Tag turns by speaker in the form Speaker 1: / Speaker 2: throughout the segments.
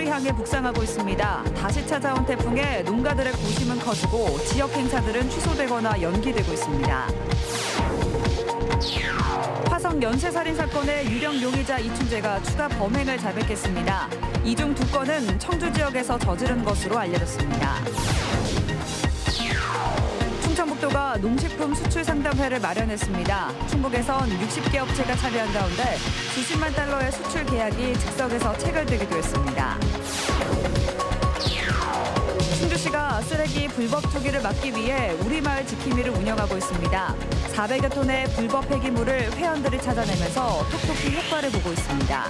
Speaker 1: 한반도를 향해 북상하고 있습니다. 다시 찾아온 태풍에 농가들의 고심은 커지고 지역 행사들은 취소되거나 연기되고 있습니다. 화성 연쇄살인 사건의 유력 용의자 이춘재가 추가 범행을 자백했습니다. 이 중 2건은 청주 지역에서 저지른 것으로 알려졌습니다. 충청북도가 농식품 수출 상담회를 마련했습니다. 충북에선 60개 업체가 참여한 가운데 수십만 달러의 수출 계약이 즉석에서 체결되기도 했습니다. 충주시가 쓰레기 불법 투기를 막기 위해 우리마을 지킴이를 운영하고 있습니다. 400여 톤의 불법 폐기물을 회원들이 찾아내면서 톡톡히 효과를 보고 있습니다.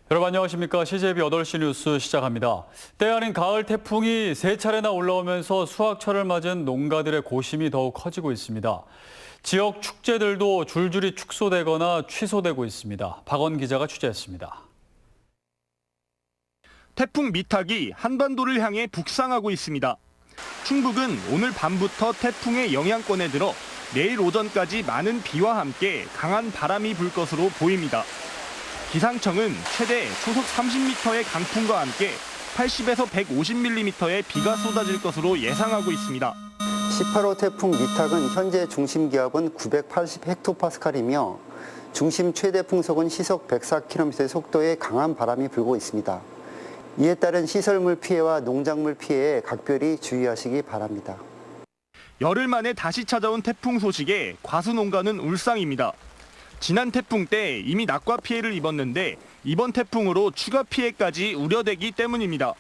Speaker 2: 여러분 안녕하십니까. CJB 8시 뉴스 시작합니다. 때 아닌 가을 태풍이 3차례나 올라오면서 수확철을 맞은 농가들의 고심이 더욱 커지고 있습니다. 지역 축제들도 줄줄이 축소되거나 취소되고 있습니다. 박원 기자가 취재했습니다.
Speaker 3: 태풍 미탁이 한반도를 향해 북상하고 있습니다. 충북은 오늘 밤부터 태풍의 영향권에 들어 내일 오전까지 많은 비와 함께 강한 바람이 불 것으로 보입니다. 기상청은 최대 초속 30m의 강풍과 함께 80에서 150mm의 비가 쏟아질 것으로 예상하고 있습니다.
Speaker 4: 18호 태풍 미탁은 현재 중심 기압은 980헥토파스칼이며 중심 최대 풍속은 시속 104km의 속도의 강한 바람이 불고 있습니다. 이에 따른 시설물 피해와 농작물 피해에 각별히 주의하시기 바랍니다.
Speaker 3: 열흘 만에 다시 찾아온 태풍 소식에 과수농가는 울상입니다. 지난 태풍 때 이미 낙과 피해를 입었는데 이번 태풍으로 추가 피해까지 우려되기 때문입니다.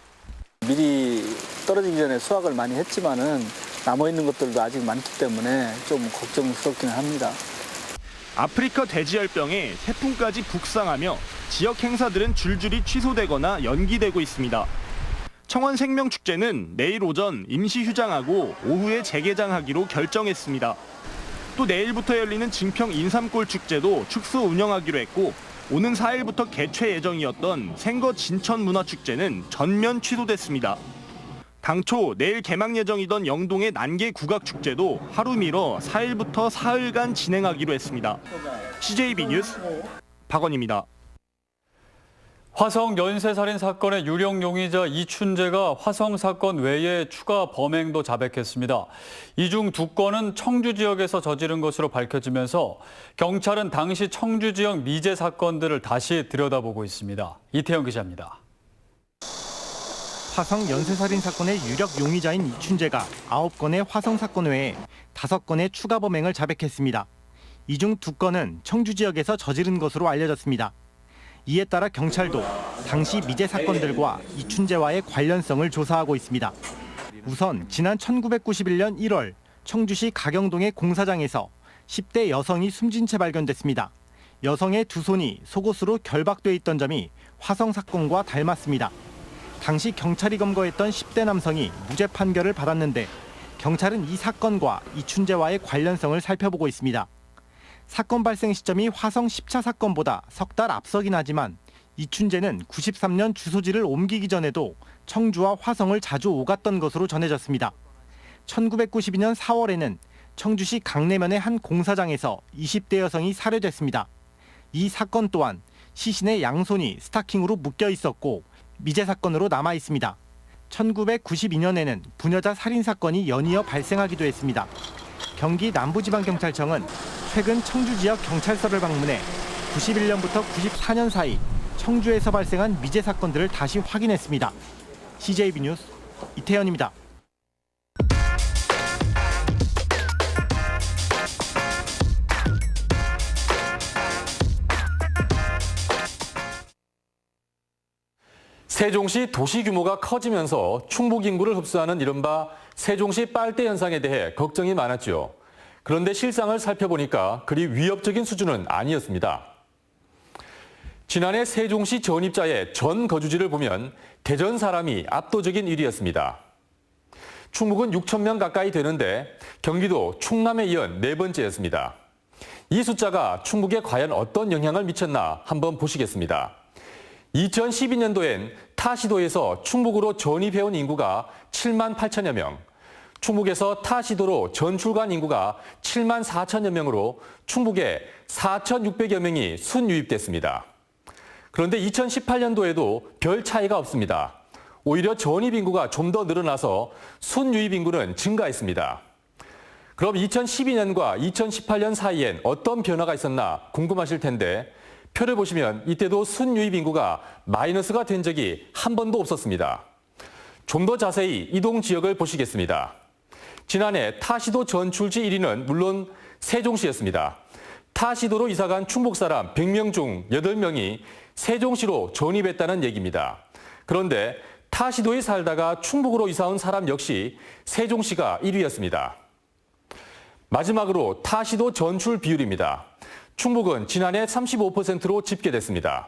Speaker 5: 미리 떨어지기 전에 수확을 많이 했지만은 남아있는 것들도 아직 많기 때문에 좀 걱정스럽긴 합니다.
Speaker 3: 아프리카 돼지열병에 태풍까지 북상하며 지역 행사들은 줄줄이 취소되거나 연기되고 있습니다. 청원생명축제는 내일 오전 임시 휴장하고 오후에 재개장하기로 결정했습니다. 또 내일부터 열리는 증평 인삼골 축제도 축소 운영하기로 했고 오는 4일부터 개최 예정이었던 생거 진천 문화축제는 전면 취소됐습니다. 당초 내일 개막 예정이던 영동의 난개 국악축제도 하루 미뤄 4일부터 사흘간 진행하기로 했습니다. CJB 뉴스 박원입니다.
Speaker 2: 화성 연쇄살인 사건의 유력 용의자 이춘재가 화성 사건 외에 추가 범행도 자백했습니다. 이 중 2건은 청주 지역에서 저지른 것으로 밝혀지면서 경찰은 당시 청주 지역 미제 사건들을 다시 들여다보고 있습니다. 이태영 기자입니다.
Speaker 6: 화성 연쇄살인 사건의 유력 용의자인 이춘재가 9건의 화성 사건 외에 5건의 추가 범행을 자백했습니다. 이 중 2건은 청주 지역에서 저지른 것으로 알려졌습니다. 이에 따라 경찰도 당시 미제 사건들과 이춘재와의 관련성을 조사하고 있습니다. 우선 지난 1991년 1월 청주시 가경동의 공사장에서 10대 여성이 숨진 채 발견됐습니다. 여성의 2손이 속옷으로 결박돼 있던 점이 화성 사건과 닮았습니다. 당시 경찰이 검거했던 10대 남성이 무죄 판결을 받았는데 경찰은 이 사건과 이춘재와의 관련성을 살펴보고 있습니다. 사건 발생 시점이 화성 10차 사건보다 석 달 앞서긴 하지만 이춘재는 93년 주소지를 옮기기 전에도 청주와 화성을 자주 오갔던 것으로 전해졌습니다. 1992년 4월에는 청주시 강내면의 한 공사장에서 20대 여성이 살해됐습니다. 이 사건 또한 시신의 양손이 스타킹으로 묶여 있었고 미제 사건으로 남아 있습니다. 1992년에는 부녀자 살인 사건이 연이어 발생하기도 했습니다. 경기 남부지방경찰청은 최근 청주 지역 경찰서를 방문해 91년부터 94년 사이 청주에서 발생한 미제 사건들을 다시 확인했습니다. CJB 뉴스 이태현입니다.
Speaker 7: 세종시 도시 규모가 커지면서 충북 인구를 흡수하는 이른바 세종시 빨대 현상에 대해 걱정이 많았죠. 그런데 실상을 살펴보니까 그리 위협적인 수준은 아니었습니다. 지난해 세종시 전입자의 전 거주지를 보면 대전 사람이 압도적인 1위였습니다. 충북은 6천 명 가까이 되는데 경기도 충남에 이은 4번째였습니다. 이 숫자가 충북에 과연 어떤 영향을 미쳤나 한번 보시겠습니다. 2012년도엔 타 시도에서 충북으로 전입해온 인구가 7만 8천여 명, 충북에서 타 시도로 전출간 인구가 7만 4천여 명으로 충북에 4,600여 명이 순유입됐습니다. 그런데 2018년도에도 별 차이가 없습니다. 오히려 전입 인구가 좀 더 늘어나서 순유입 인구는 증가했습니다. 그럼 2012년과 2018년 사이엔 어떤 변화가 있었나 궁금하실 텐데 표를 보시면 이때도 순유입 인구가 마이너스가 된 적이 한 번도 없었습니다. 좀 더 자세히 이동 지역을 보시겠습니다. 지난해 타시도 전출지 1위는 물론 세종시였습니다. 타시도로 이사간 충북 사람 100명 중 8명이 세종시로 전입했다는 얘기입니다. 그런데 타시도에 살다가 충북으로 이사온 사람 역시 세종시가 1위였습니다. 마지막으로 타시도 전출 비율입니다. 충북은 지난해 35%로 집계됐습니다.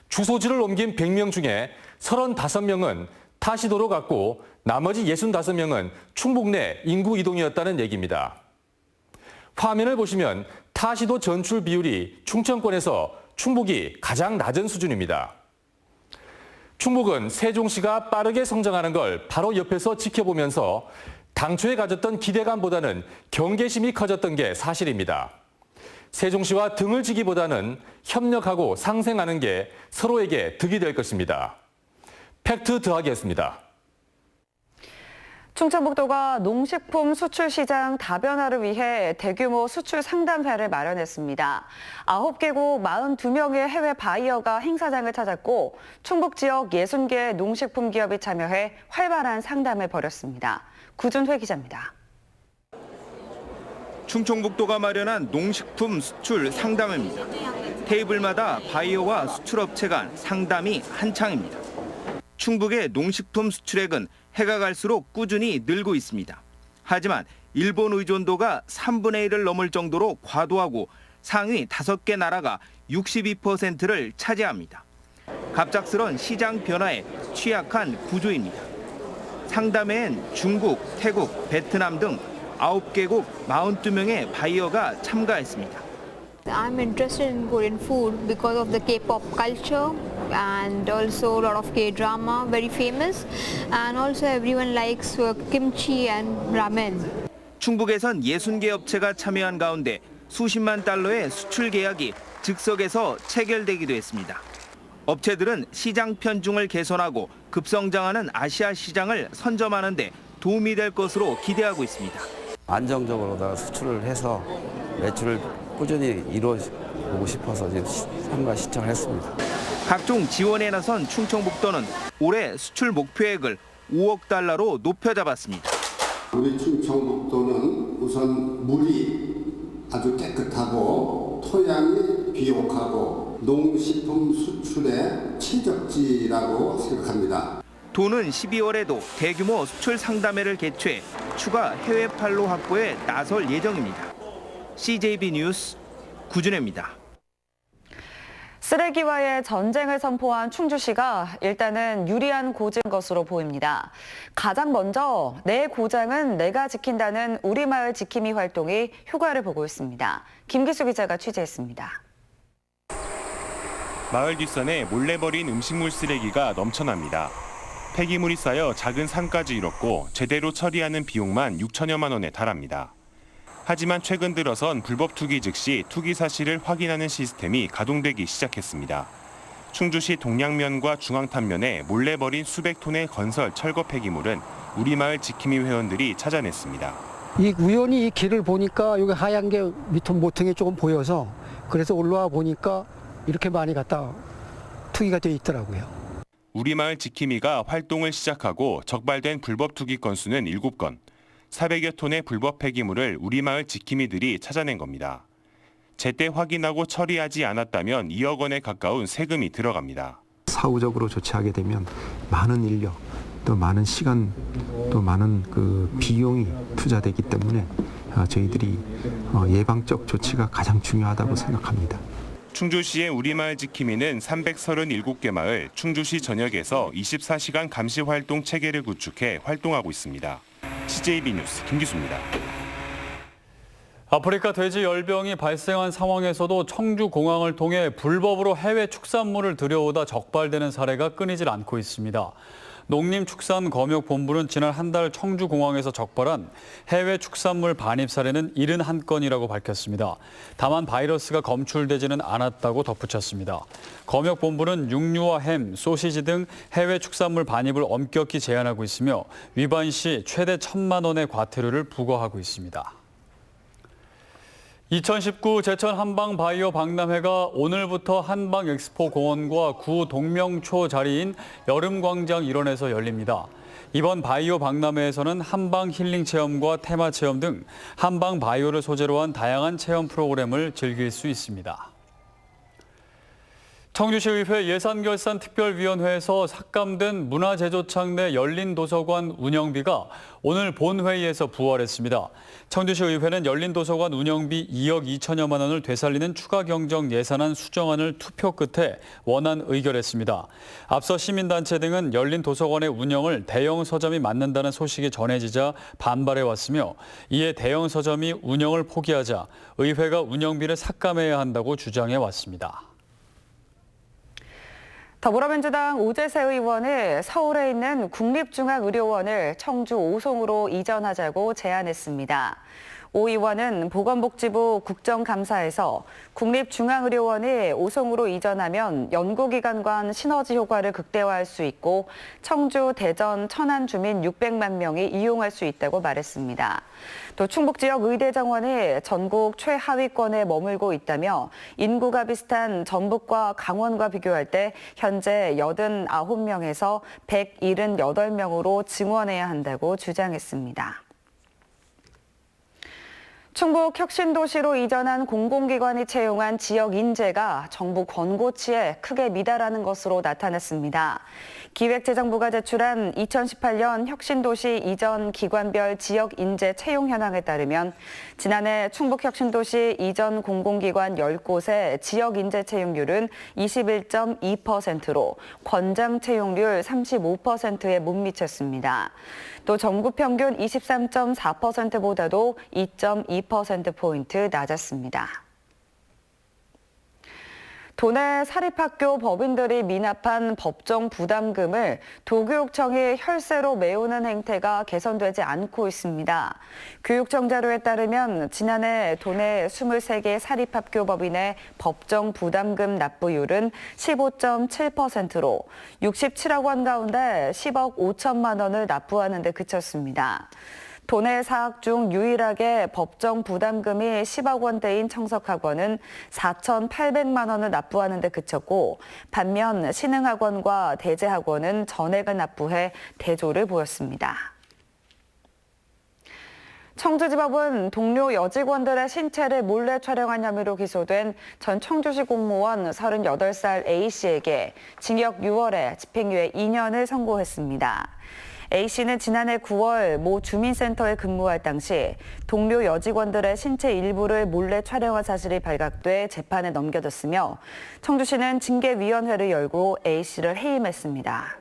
Speaker 7: 주소지를 옮긴 100명 중에 35명은 타시도로 갔고 나머지 65명은 충북 내 인구 이동이었다는 얘기입니다. 화면을 보시면 타시도 전출 비율이 충청권에서 충북이 가장 낮은 수준입니다. 충북은 세종시가 빠르게 성장하는 걸 바로 옆에서 지켜보면서 당초에 가졌던 기대감보다는 경계심이 커졌던 게 사실입니다. 세종시와 등을 지기보다는 협력하고 상생하는 게 서로에게 득이 될 것입니다. 팩트 더하기였습니다.
Speaker 1: 충청북도가 농식품 수출 시장 다변화를 위해 대규모 수출 상담회를 마련했습니다. 9개국 42명의 해외 바이어가 행사장을 찾았고 충북 지역 60개 농식품 기업이 참여해 활발한 상담을 벌였습니다. 구준회 기자입니다.
Speaker 3: 충청북도가 마련한 농식품 수출 상담회입니다. 테이블마다 바이어와 수출업체 간 상담이 한창입니다. 충북의 농식품 수출액은 해가 갈수록 꾸준히 늘고 있습니다. 하지만 일본 의존도가 3분의 1을 넘을 정도로 과도하고 상위 5개 나라가 62%를 차지합니다. 갑작스런 시장 변화에 취약한 구조입니다. 상담회엔 중국, 태국, 베트남 등 9개국 42명의 바이어가 참가했습니다.
Speaker 8: I'm interested in Korean food because of the K-pop culture and also a lot of K-drama, very famous, and also everyone likes kimchi and ramen.
Speaker 3: 충북에선 60개 업체가 참여한 가운데 수십만 달러의 수출 계약이 즉석에서 체결되기도 했습니다. 업체들은 시장 편중을 개선하고 급성장하는 아시아 시장을 선점하는 데 도움이 될 것으로 기대하고 있습니다.
Speaker 9: 안정적으로 수출을 해서 매출을 꾸준히 이루어보고 싶어서 참가 신청을 했습니다.
Speaker 3: 각종 지원에 나선 충청북도는 올해 수출 목표액을 5억 달러로 높여 잡았습니다.
Speaker 10: 우리 충청북도는 우선 물이 아주 깨끗하고 토양이 비옥하고 농식품 수출의 최적지라고 생각합니다.
Speaker 3: 도는 12월에도 대규모 수출 상담회를 개최해 추가 해외 판로 확보에 나설 예정입니다. CJB 뉴스 구준혜입니다.
Speaker 1: 쓰레기와의 전쟁을 선포한 충주시가 일단은 유리한 고지인 것으로 보입니다. 가장 먼저 내 고장은 내가 지킨다는 우리마을 지킴이 활동이 효과를 보고 있습니다. 김기수 기자가 취재했습니다.
Speaker 11: 마을 뒷산에 몰래 버린 음식물 쓰레기가 넘쳐납니다. 폐기물이 쌓여 작은 산까지 이뤘고 제대로 처리하는 비용만 6천여만 원에 달합니다. 하지만 최근 들어선 불법 투기 즉시 투기 사실을 확인하는 시스템이 가동되기 시작했습니다. 충주시 동양면과 중앙탄면에 몰래 버린 수백 톤의 건설 철거 폐기물은 우리마을 지킴이 회원들이 찾아냈습니다.
Speaker 12: 우연히 이 길을 보니까 여기 하얀 게 밑에 모퉁이 조금 보여서 그래서 올라와 보니까 이렇게 많이 갖다 투기가 돼 있더라고요.
Speaker 11: 우리마을 지킴이가 활동을 시작하고 적발된 불법 투기 건수는 7건. 400여 톤의 불법 폐기물을 우리마을 지킴이들이 찾아낸 겁니다. 제때 확인하고 처리하지 않았다면 2억 원에 가까운 세금이 들어갑니다.
Speaker 13: 사후적으로 조치하게 되면 많은 인력, 또 많은 시간, 또 많은 비용이 투자되기 때문에 저희들이 예방적 조치가 가장 중요하다고 생각합니다.
Speaker 11: 충주시의 우리마을 지킴이는 337개 마을, 충주시 전역에서 24시간 감시 활동 체계를 구축해 활동하고 있습니다. CJB 뉴스 김기수입니다.
Speaker 2: 아프리카 돼지 열병이 발생한 상황에서도 청주공항을 통해 불법으로 해외 축산물을 들여오다 적발되는 사례가 끊이질 않고 있습니다. 농림축산검역본부는 지난 한 달 청주공항에서 적발한 해외 축산물 반입 사례는 71건이라고 밝혔습니다. 다만 바이러스가 검출되지는 않았다고 덧붙였습니다. 검역본부는 육류와 햄, 소시지 등 해외 축산물 반입을 엄격히 제한하고 있으며 위반 시 최대 1,000만 원의 과태료를 부과하고 있습니다. 2019 제천 한방바이오 박람회가 오늘부터 한방엑스포공원과 구 동명초 자리인 여름광장 일원에서 열립니다. 이번 바이오 박람회에서는 한방 힐링 체험과 테마 체험 등 한방 바이오를 소재로 한 다양한 체험 프로그램을 즐길 수 있습니다. 청주시의회 예산결산특별위원회에서 삭감된 문화제조창 내 열린도서관 운영비가 오늘 본회의에서 부활했습니다. 청주시의회는 열린도서관 운영비 2억 2천여만 원을 되살리는 추가 경정 예산안 수정안을 투표 끝에 원안 의결했습니다. 앞서 시민단체 등은 열린도서관의 운영을 대형 서점이 맡는다는 소식이 전해지자 반발해왔으며 이에 대형 서점이 운영을 포기하자 의회가 운영비를 삭감해야 한다고 주장해왔습니다.
Speaker 1: 더불어민주당 오재세 의원이 서울에 있는 국립중앙의료원을 청주 오송으로 이전하자고 제안했습니다. 오 의원은 보건복지부 국정감사에서 국립중앙의료원이 오송으로 이전하면 연구기관 간 시너지 효과를 극대화할 수 있고 청주, 대전, 천안 주민 600만 명이 이용할 수 있다고 말했습니다. 또 충북 지역 의대 정원이 전국 최하위권에 머물고 있다며 인구가 비슷한 전북과 강원과 비교할 때 현재 89명에서 178명으로 증원해야 한다고 주장했습니다. 충북 혁신도시로 이전한 공공기관이 채용한 지역 인재가 정부 권고치에 크게 미달하는 것으로 나타났습니다. 기획재정부가 제출한 2018년 혁신도시 이전 기관별 지역 인재 채용 현황에 따르면 지난해 충북 혁신도시 이전 공공기관 10곳의 지역 인재 채용률은 21.2%로 권장 채용률 35%에 못 미쳤습니다. 또 전국 평균 23.4%보다도 2.2%포인트 낮았습니다. 도내 사립학교 법인들이 미납한 법정 부담금을 도교육청이 혈세로 메우는 행태가 개선되지 않고 있습니다. 교육청 자료에 따르면 지난해 도내 23개 사립학교 법인의 법정 부담금 납부율은 15.7%로 67억 원 가운데 10억 5천만 원을 납부하는 데 그쳤습니다. 도내 사학 중 유일하게 법정 부담금이 10억 원대인 청석학원은 4,800만 원을 납부하는 데 그쳤고 반면 신흥학원과 대제학원은 전액을 납부해 대조를 보였습니다. 청주지법은 동료 여직원들의 신체를 몰래 촬영한 혐의로 기소된 전 청주시 공무원 38살 A씨에게 징역 6월에 집행유예 2년을 선고했습니다. A씨는 지난해 9월 모 주민센터에 근무할 당시 동료 여직원들의 신체 일부를 몰래 촬영한 사실이 발각돼 재판에 넘겨졌으며 청주시는 징계위원회를 열고 A씨를 해임했습니다.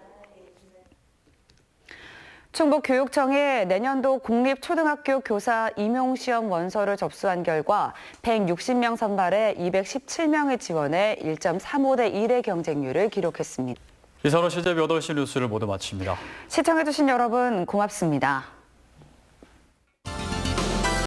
Speaker 1: 충북교육청이 내년도 공립초등학교 교사 임용시험 원서를 접수한 결과 160명 선발에 217명의 지원에 1.35대 1의 경쟁률을 기록했습니다.
Speaker 2: 이상으로 CJB 8시 뉴스를 모두 마칩니다.
Speaker 1: 시청해주신 여러분 고맙습니다.